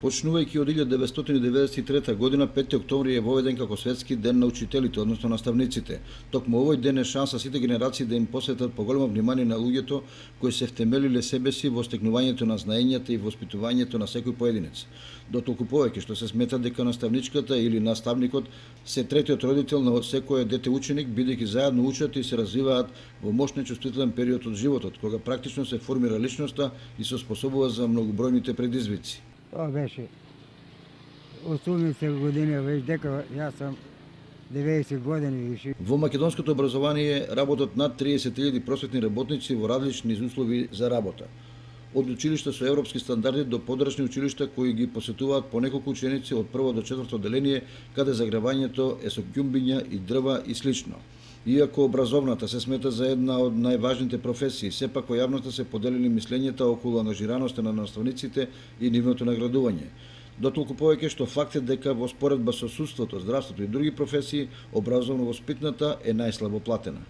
Почнувајќи од 1993 година, 5 октомври е воведен како светски ден на учителите, односно наставниците. Токму овој ден е шанса сите генерации да им посветат поголемо внимание на луѓето кои се втемелиле себе си во стекнувањето на знаењата и воспитувањето на секој поединец. Дотолку повеќе што се смета дека наставничката или наставникот се третиот родител на секое дете ученик, бидејќи заедно учат и се развиваат во мощен чувствителен период од животот, кога практично се формира личноста и се способува за многобројните предизвици. Тоа беше 80 години, веќе дека јас сум 90 години више. Во македонското образование работат над 30.000 просветни работници во различни услови за работа. Од училишта со европски стандарди до подрачни училишта кои ги посетуваат по неколку ученици од прво до четврто одделение, каде загревањето е со ѓумбиња и дрва и слично. Иако образовната се смета за една од најважните професии, сепак во јавноста се поделени мислењата околу ангажираноста на наставниците и нивното наградување. Дотолку повеќе што факт е дека во споредба со судството, здравството и други професии, образовно-воспитната е најслабо платена.